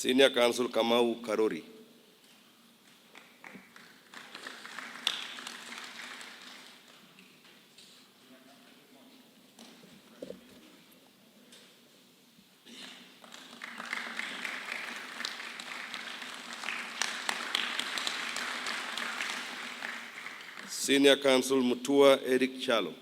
Senior Counsel Kamau Karori. Senior Counsel Mutua Eric Chalo.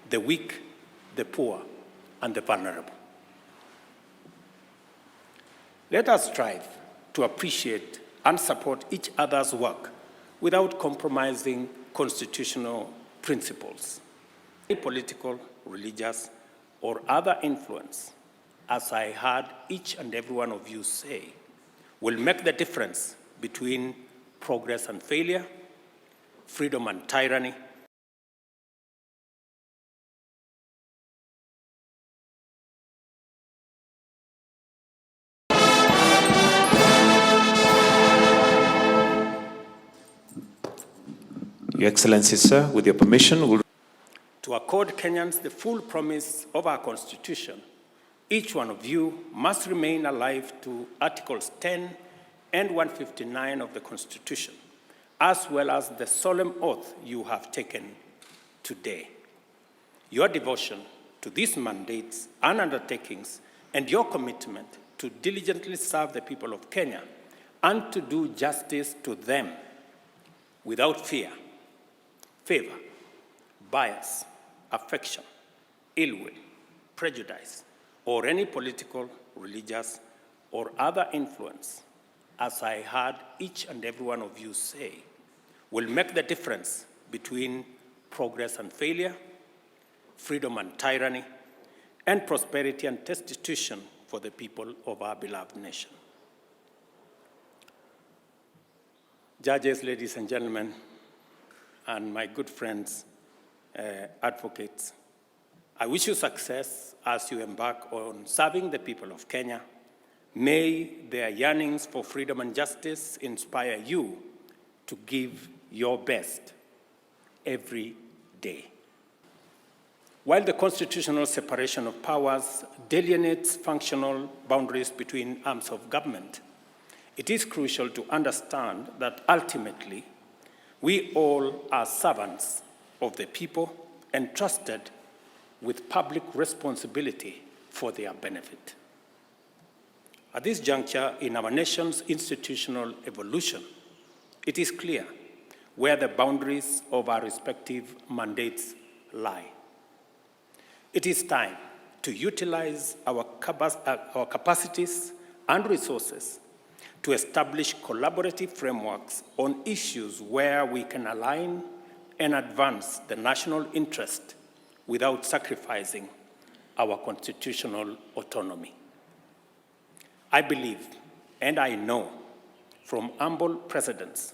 The weak, the poor, and the vulnerable. Let us strive to appreciate and support each other's work without compromising constitutional principles. Any political, religious, or other influence, as I heard each and every one of you say, will make the difference between progress and failure, freedom and tyranny, Your Excellency, sir, with your permission, we'll... To accord Kenyans the full promise of our Constitution, each one of you must remain alive to Articles 10 and 159 of the Constitution, as well as the solemn oath you have taken today. Your devotion to these mandates and undertakings and your commitment to diligently serve the people of Kenya and to do justice to them without fear, favor, bias, affection, ill will, prejudice, or any political, religious, or other influence, as I heard each and every one of you say, will make the difference between progress and failure, freedom and tyranny, and prosperity and destitution for the people of our beloved nation. Judges, ladies and gentlemen, and my good friends, advocates, I wish you success as you embark on serving the people of Kenya. May their yearnings for freedom and justice inspire you to give your best every day. While the constitutional separation of powers delineates functional boundaries between arms of government, it is crucial to understand that ultimately, we all are servants of the people entrusted with public responsibility for their benefit. At this juncture in our nation's institutional evolution, it is clear where the boundaries of our respective mandates lie. It is time to utilize our capacities and resources to establish collaborative frameworks on issues where we can align and advance the national interest without sacrificing our constitutional autonomy. I believe, and I know from humble precedents,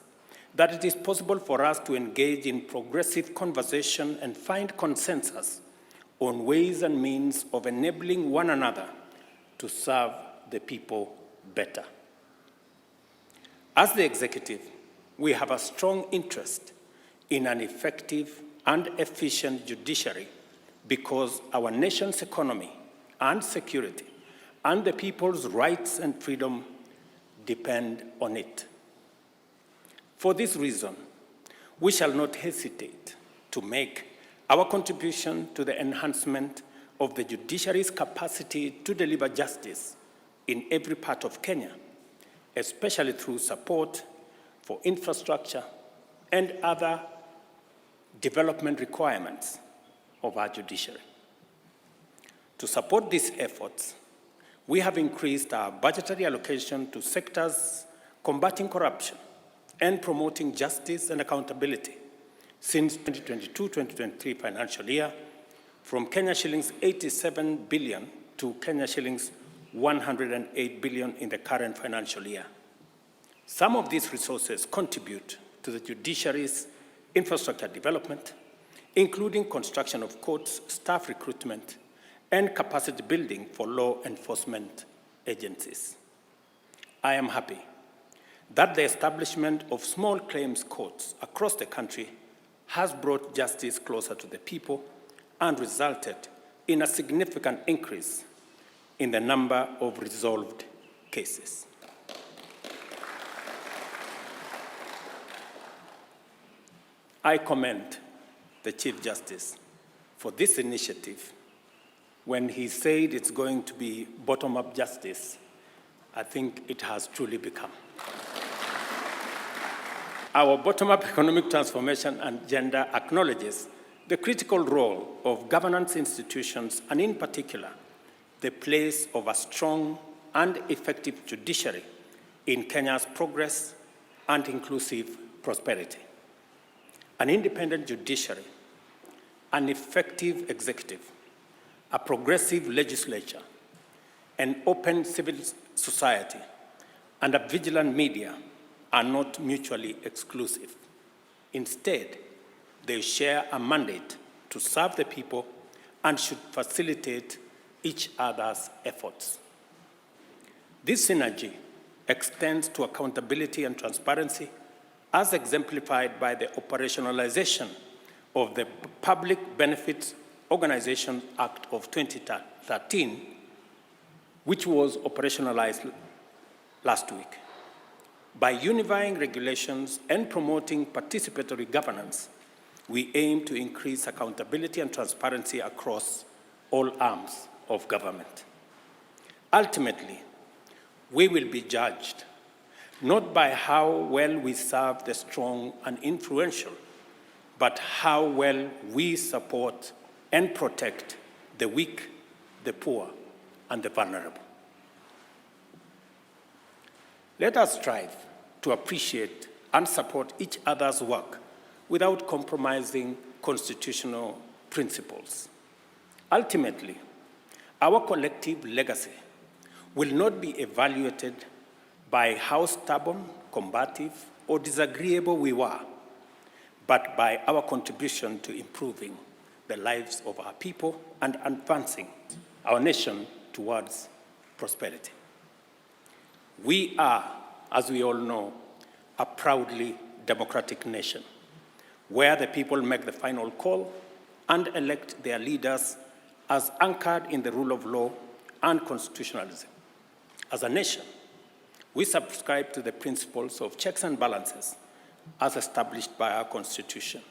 that it is possible for us to engage in progressive conversation and find consensus on ways and means of enabling one another to serve the people better. As the executive, we have a strong interest in an effective and efficient judiciary because our nation's economy and security and the people's rights and freedom depend on it. For this reason, we shall not hesitate to make our contribution to the enhancement of the judiciary's capacity to deliver justice in every part of Kenya, especially through support for infrastructure, and other development requirements of our judiciary. To support these efforts, we have increased our budgetary allocation to sectors combating corruption and promoting justice and accountability since 2022-2023 financial year, from Kenya shillings 87 billion to Kenya shillings 108 billion in the current financial year. Some of these resources contribute to the judiciary's infrastructure development, including construction of courts, staff recruitment, and capacity building for law enforcement agencies. I am happy that the establishment of small claims courts across the country has brought justice closer to the people and resulted in a significant increase in the number of resolved cases. I commend the Chief Justice for this initiative. When he said it's going to be bottom-up justice, I think it has truly become. Our bottom-up economic transformation agenda acknowledges the critical role of governance institutions, and in particular, the place of a strong and effective judiciary in Kenya's progress and inclusive prosperity. An independent judiciary, an effective executive, a progressive legislature, an open civil society, and a vigilant media are not mutually exclusive. Instead, they share a mandate to serve the people and should facilitate each other's efforts. This synergy extends to accountability and transparency, as exemplified by the operationalization of the Public Benefits Organization Act of 2013, which was operationalized last week. By unifying regulations and promoting participatory governance, we aim to increase accountability and transparency across all arms of government. Ultimately, we will be judged not by how well we serve the strong and influential, but how well we support and protect the weak, the poor, and the vulnerable. Let us strive to appreciate and support each other's work without compromising constitutional principles. Ultimately, our collective legacy will not be evaluated by how stubborn, combative, or disagreeable we were, but by our contribution to improving the lives of our people and advancing our nation towards prosperity. We are, as we all know, a proudly democratic nation, where the people make the final call and elect their leaders as anchored in the rule of law and constitutionalism. As a nation, we subscribe to the principles of checks and balances as established by our Constitution.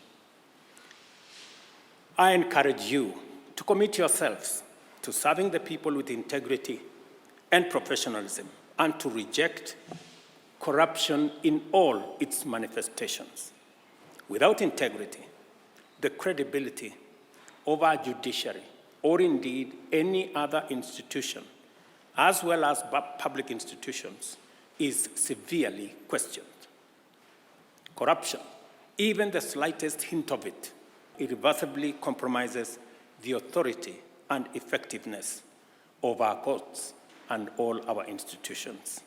I encourage you to commit yourselves to serving the people with integrity and professionalism, and to reject corruption in all its manifestations. Without integrity, the credibility of our judiciary, or indeed any other institution, as well as public institutions, is severely questioned. Corruption, even the slightest hint of it, irreversibly compromises the authority and effectiveness of our courts and all our institutions.